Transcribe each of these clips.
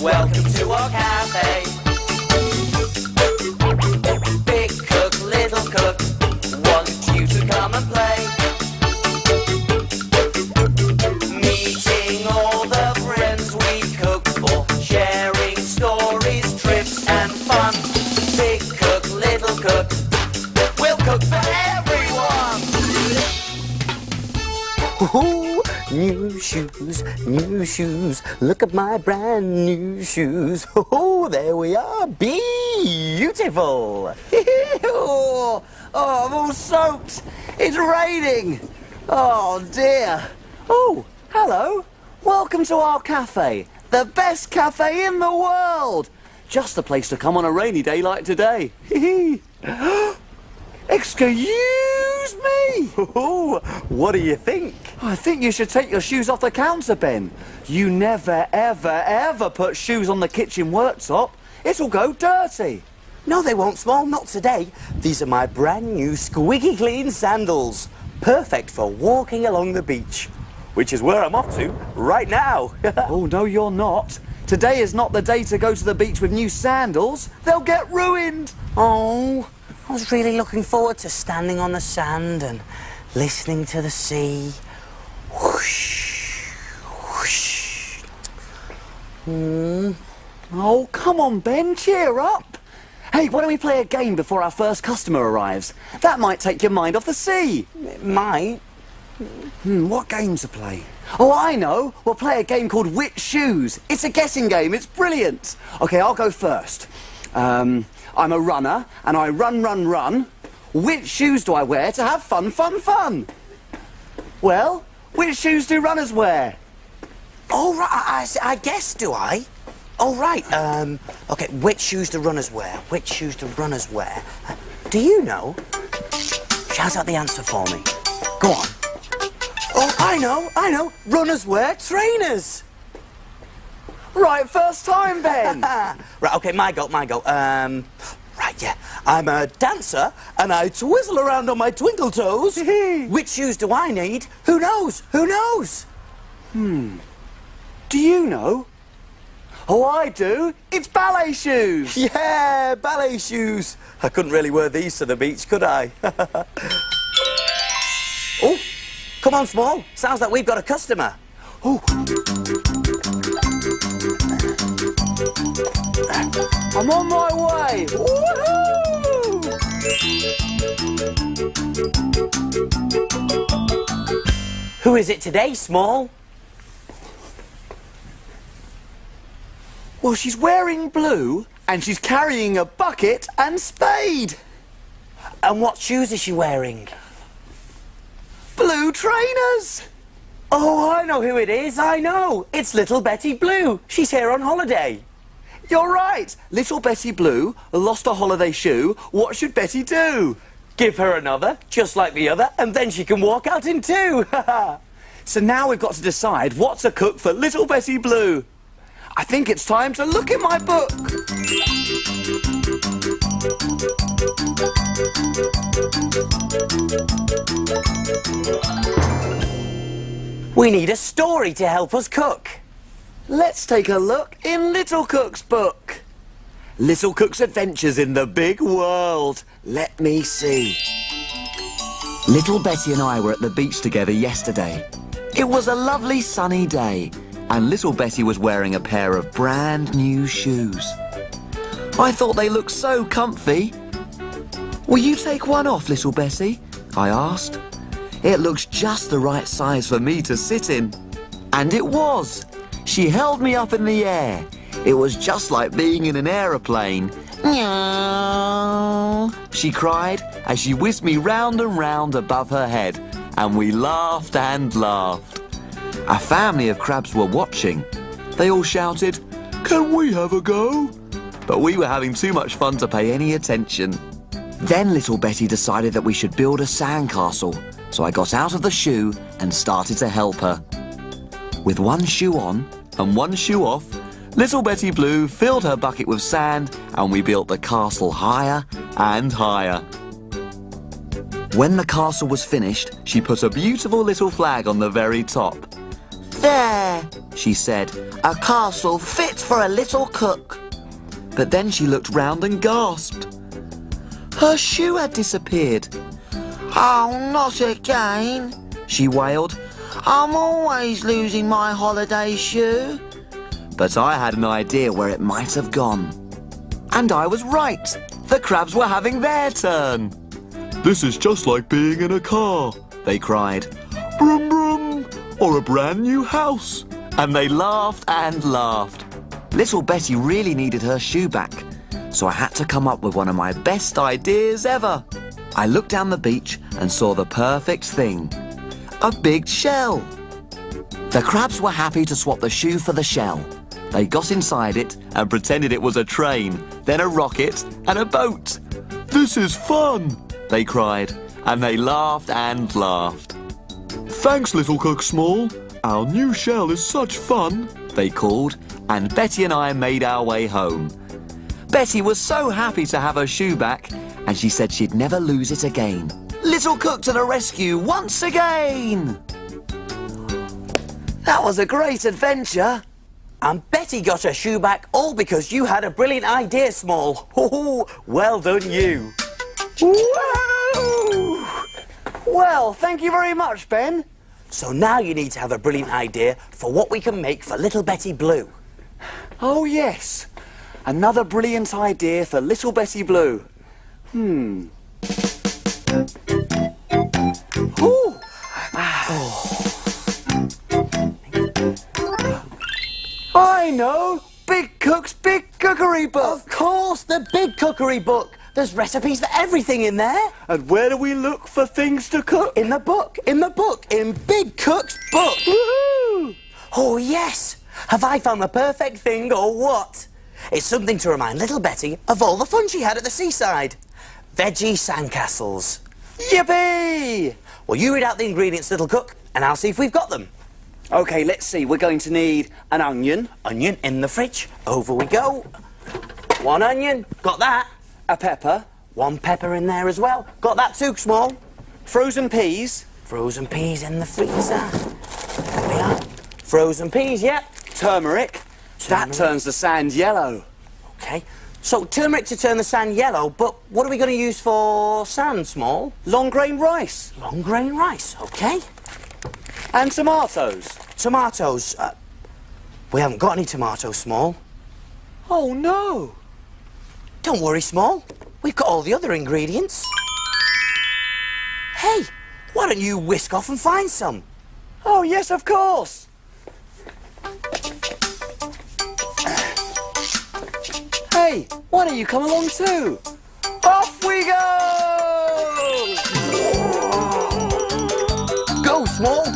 Welcome to our cafe. Big cook, little cook, want you to come and play. Meeting all the friends we cook for, sharing stories, trips and fun. Big cook, little cook, we'll cook for everyone. Ooh, new shoes, look at my brand new shoes. Oh, there we are, beautiful. Oh, I'm all soaked. It's raining. Oh, dear. Oh, hello. Welcome to our cafe, the best cafe in the world. Just the place to come on a rainy day like today. Excuse me! What do you think? I think you should take your shoes off the counter, Ben. You never, ever, ever put shoes on the kitchen worktop. It'll go dirty. No, they won't, Small. Not today. These are my brand new squeaky clean sandals. Perfect for walking along the beach. Which is where I'm off to right now. Oh, no, you're not. Today is not the day to go to the beach with new sandals. They'll get ruined. Oh, I was really looking forward to standing on the sand and listening to the sea. Whoosh, whoosh. Oh, come on, Ben, cheer up. Hey, why don't we play a game before our first customer arrives? That might take your mind off the sea. It might. What game to play? Oh, I know. We'll play a game called Which Shoes. It's a guessing game. It's brilliant. OK, I'll go first. I'm a runner, and I run. Which shoes do I wear to have fun? Well, which shoes do runners wear? Oh, right, I guess, do I? Oh, right, OK, which shoes do runners wear? Do you know? Shout out the answer for me. Go on. Oh, I know. Runners wear trainers. Right, first time, Ben. Right, OK, my go. Right, yeah. I'm a dancer, and I twizzle around on my twinkle toes. Which shoes do I need? Who knows? Do you know? Oh, I do. It's ballet shoes. Yeah, ballet shoes. I couldn't really wear these to the beach, could I? Oh, come on, Small. Sounds like we've got a customer. Oh. I'm on my way! Woohoo! Who is it today, Small? Well, she's wearing blue and she's carrying a bucket and spade. And what shoes is she wearing? Blue trainers! Oh, I know who it is, I know. It's Little Betty Blue. She's here on holiday. You're right. Little Betty Blue lost a holiday shoe. What should Betty do? Give her another, just like the other, and then she can walk out in two. So now we've got to decide what to cook for Little Betty Blue. I think it's time to look in my book. We need a story to help us cook. Let's take a look in Little Cook's book. Little Cook's Adventures in the Big World. Let me see. Little Betty and I were at the beach together yesterday. It was a lovely sunny day, and Little Betty was wearing a pair of brand new shoes. I thought they looked so comfy. Will you take one off, Little Betty? I asked. It looks just the right size for me to sit in. And it was. She held me up in the air. It was just like being in an aeroplane. She cried as she whisked me round and round above her head, and we laughed and laughed. A family of crabs were watching. They all shouted, "Can we have a go?" But we were having too much fun to pay any attention. Then Little Betty decided that we should build a sandcastle, so I got out of the shoe and started to help her. With one shoe on and one shoe off, Little Betty Blue filled her bucket with sand, and we built the castle higher and higher. When the castle was finished, she put a beautiful little flag on the very top. There, she said, a castle fit for a little cook. But then she looked round and gasped. Her shoe had disappeared. Oh, not again, she wailed. I'm always losing my holiday shoe. But I had an idea where it might have gone. And I was right. The crabs were having their turn. This is just like being in a car, they cried. Broom, broom, or a brand new house. And they laughed and laughed. Little Betty really needed her shoe back, so I had to come up with one of my best ideas ever. I looked down the beach and saw the perfect thing. A big shell. The crabs were happy to swap the shoe for the shell. They got inside it and pretended it was a train, then a rocket and a boat. This is fun, they cried, and they laughed and laughed. Thanks, Little Cook Small. Our new shell is such fun, they called, and Betty and I made our way home. Betty was so happy to have her shoe back, and she said she'd never lose it again. Little Cook to the rescue once again! That was a great adventure. And Betty got her shoe back all because you had a brilliant idea, Small. Oh, well done you. Whoa! Well, thank you very much, Ben. So now you need to have a brilliant idea for what we can make for Little Betty Blue. Oh, yes. Another brilliant idea for Little Betty Blue. Ooh. I know! Big Cook's Big Cookery Book! Of course, the Big Cookery Book. There's recipes for everything in there. And where do we look for things to cook? In the book, in Big Cook's book. Woohoo! Oh, yes. Have I found the perfect thing or what? It's something to remind Little Betty of all the fun she had at the seaside. Veggie sandcastles. Yippee! Well, you read out the ingredients, Little Cook, and I'll see if we've got them. OK, let's see. We're going to need an onion. Onion in the fridge. Over we go. One onion. Got that. A pepper. One pepper in there as well. Got that too, Small. Frozen peas. Frozen peas in the freezer. There we are. Frozen peas, yep. Turmeric. That turns the sand yellow. OK. So, turmeric to turn the sand yellow, but what are we going to use for sand, Small? Long grain rice. Long grain rice, OK. And tomatoes. Tomatoes. We haven't got any tomatoes, Small. Oh, no. Don't worry, Small. We've got all the other ingredients. Hey, why don't you whisk off and find some? Oh, yes, of course. Hey, why don't you come along too? Off we go!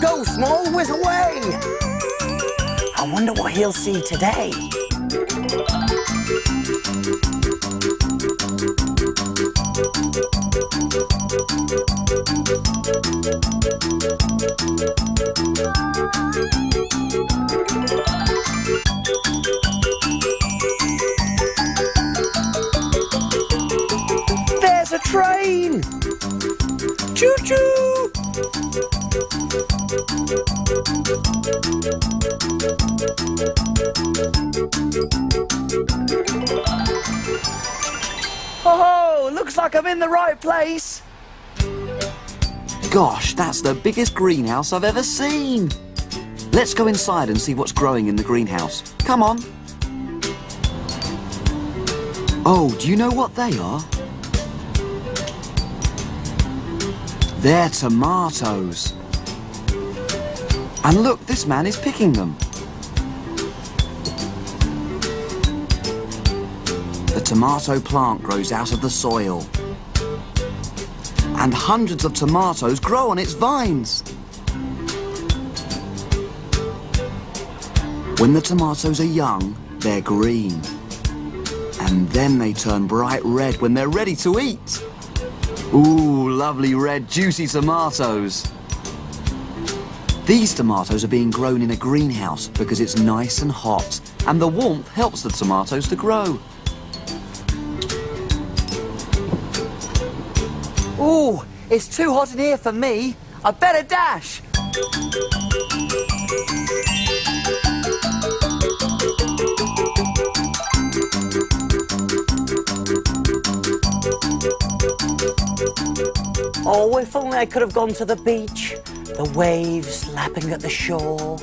Go, Small, whiz away! I wonder what he'll see today. There's a train! Choo-choo! Oh, looks like I'm in the right place. Gosh, that's the biggest greenhouse I've ever seen. Let's go inside and see what's growing in the greenhouse. Come on. Oh, do you know what they are? They're tomatoes. And look, this man is picking them. The tomato plant grows out of the soil. And hundreds of tomatoes grow on its vines. When the tomatoes are young, they're green. And then they turn bright red when they're ready to eat. Ooh, lovely red, juicy tomatoes. These tomatoes are being grown in a greenhouse because it's nice and hot, and the warmth helps the tomatoes to grow. Ooh, it's too hot in here for me. I better dash. Oh, if only I could have gone to the beach. The waves lapping at the shore.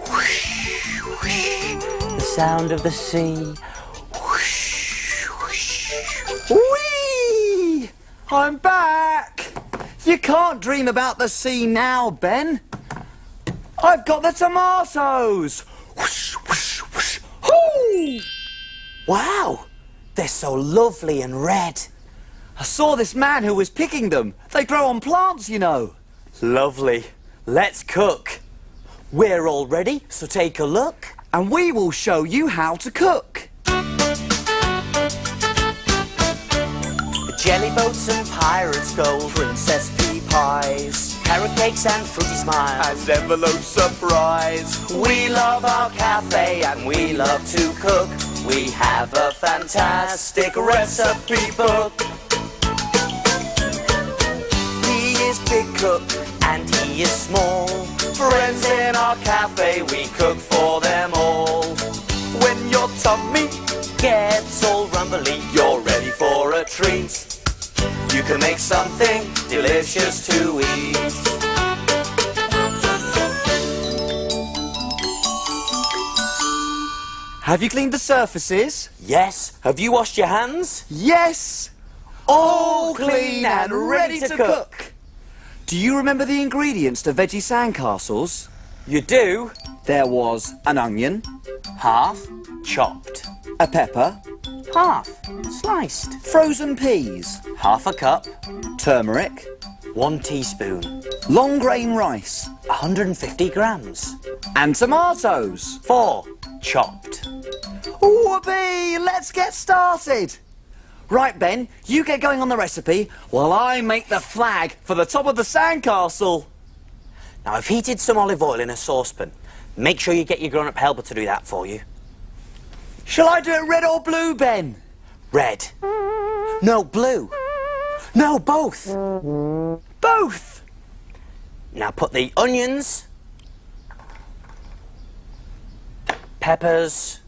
Whoosh, whoosh. The sound of the sea. Whoosh, whoosh. Whee! I'm back! You can't dream about the sea now, Ben. I've got the tomatoes! Whoosh, whoosh, whoosh. Hoo! Wow, they're so lovely and red. I saw this man who was picking them. They grow on plants, you know. Lovely. Let's cook. We're all ready, so take a look. And we will show you how to cook. Jelly boats and pirates' gold, princess pea pies, carrot cakes and fruity smiles, and envelope surprise. We love our cafe and we love to cook. We have a fantastic recipe book. He is big cook and he is small. Friends in our cafe, we cook for them all. When your tummy gets all rumbly, you're ready for a treat. You can make something delicious to eat. Have you cleaned the surfaces? Yes, have you washed your hands? Yes! All clean and ready to cook. Do you remember the ingredients to veggie sandcastles? You do? There was an onion, Half chopped. a pepper, Half sliced. frozen peas, Half a cup. turmeric, 1 teaspoon. long grain rice, 150 grams. and tomatoes. 4 chopped. Whoopee! Let's get started. Right, Ben, you get going on the recipe while I make the flag for the top of the sandcastle. Now, I've heated some olive oil in a saucepan. Make sure you get your grown-up helper to do that for you. Shall I do it red or blue, Ben? Red. No, blue. No, both. Both. Now put the onions, peppers,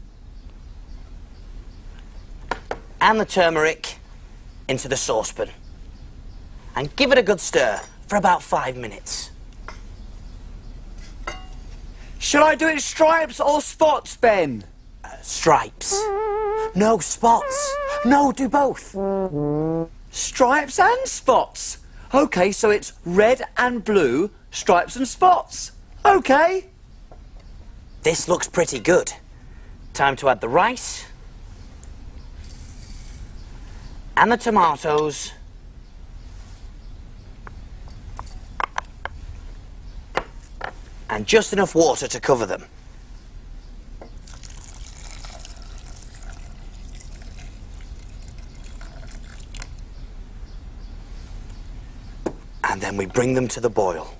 and the turmeric into the saucepan. And give it a good stir for about 5 minutes. Shall I do it stripes or spots, Ben? Stripes. No, spots. No, do both. Stripes and spots. OK, so it's red and blue, stripes and spots. OK. This looks pretty good. Time to add the rice and the tomatoes and just enough water to cover them. And then we bring them to the boil.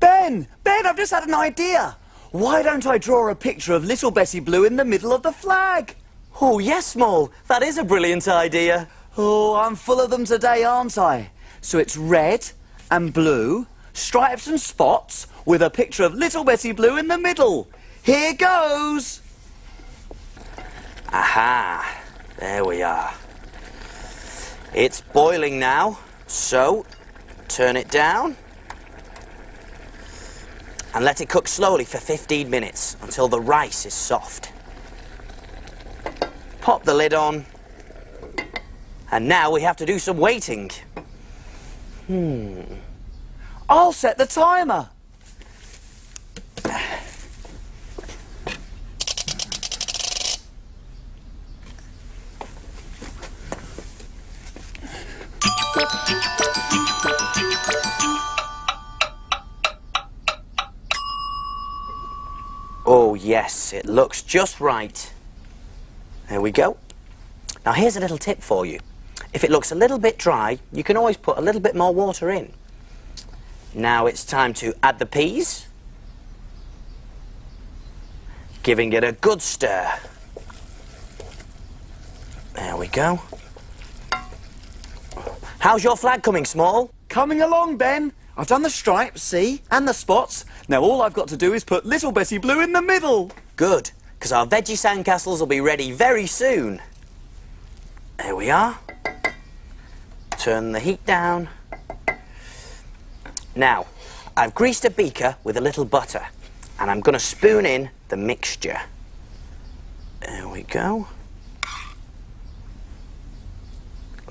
Ben, I've just had an idea. Why don't I draw a picture of little Betty Blue in the middle of the flag? Oh, yes, Small. That is a brilliant idea. Oh, I'm full of them today, aren't I? So it's red and blue, stripes and spots, with a picture of little Betty Blue in the middle. Here goes. Aha. There we are. It's boiling now, so turn it down and let it cook slowly for 15 minutes until the rice is soft. Pop the lid on, and now we have to do some waiting. I'll set the timer. Oh yes, it looks just right. There we go. Now here's a little tip for you. If it looks a little bit dry, you can always put a little bit more water in. Now it's time to add the peas, giving it a good stir. There we go. How's your flag coming, Small? Coming along, Ben. I've done the stripes, see, and the spots. Now all I've got to do is put little Betty Blue in the middle. Good, because our veggie sandcastles will be ready very soon. There we are. Turn the heat down. Now, I've greased a beaker with a little butter, and I'm going to spoon in the mixture. There we go.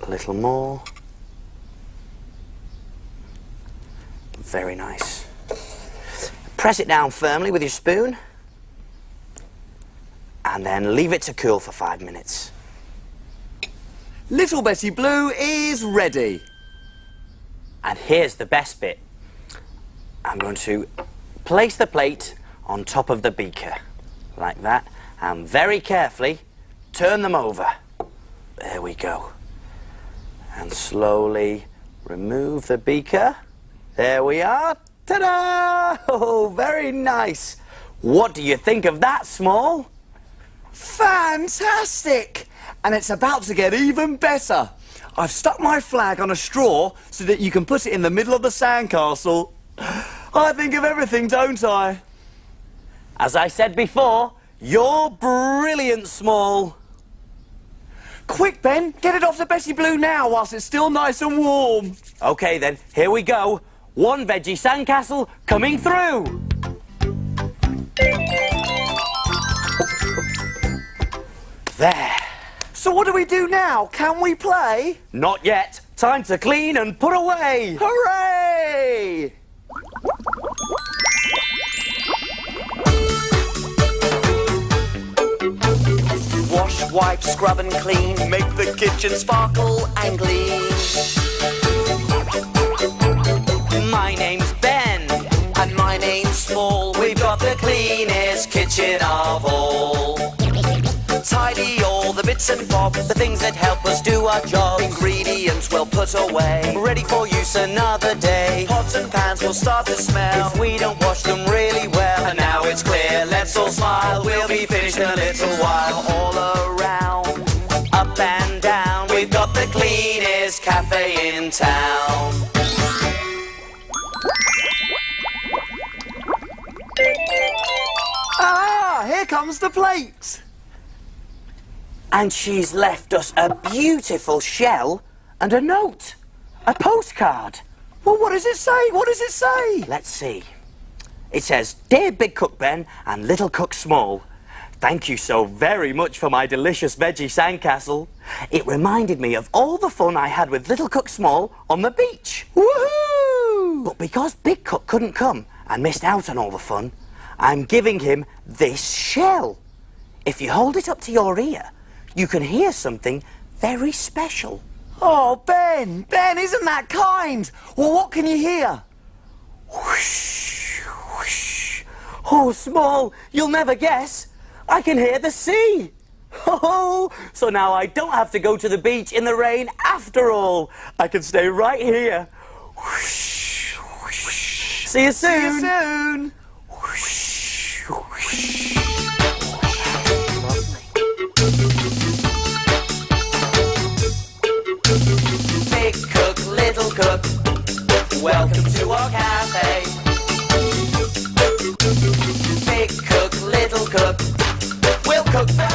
A little more. Very nice. Press it down firmly with your spoon, and then leave it to cool for 5 minutes. Little Betty Blue is ready. And here's the best bit. I'm going to place the plate on top of the beaker, like that, and very carefully turn them over. There we go. And slowly remove the beaker. There we are. Ta-da! Oh, very nice. What do you think of that, Small? Fantastic! And it's about to get even better. I've stuck my flag on a straw so that you can put it in the middle of the sandcastle. I think of everything, don't I? As I said before, you're brilliant, Small. Quick, Ben, get it off to Betty Blue now whilst it's still nice and warm. OK, then, here we go. One veggie sandcastle coming through. There. So what do we do now? Can we play? Not yet. Time to clean and put away. Hooray! Wash, wipe, scrub and clean. Make the kitchen sparkle and gleam. My name's Ben. And my name's Small. We've got the cleanest kitchen of all. Tidy all the bits and bobs, the things that help us do our job. Ingredients well put away, ready for use another day. Pots and pans will start to smell if we don't wash them really well. And now it's clear, let's all smile. We'll be finished in a little while. All around, up and down, we've got the cleanest cafe in town. Ah, here comes the plate. And she's left us a beautiful shell and a note. A postcard. Well, what does it say? What does it say? Let's see. It says, Dear Big Cook Ben and Little Cook Small, thank you so very much for my delicious veggie sandcastle. It reminded me of all the fun I had with Little Cook Small on the beach. Woohoo! But because Big Cook couldn't come and missed out on all the fun, I'm giving him this shell. If you hold it up to your ear, you can hear something very special. Oh, Ben, isn't that kind? Well, what can you hear? Whoosh, whoosh. Oh, Small, you'll never guess. I can hear the sea. Oh, so now I don't have to go to the beach in the rain after all. I can stay right here. Whoosh, whoosh. See you soon. See you soon. Whoosh, whoosh. Big cook, little cook, welcome to our cafe. Big cook, little cook, we'll cook for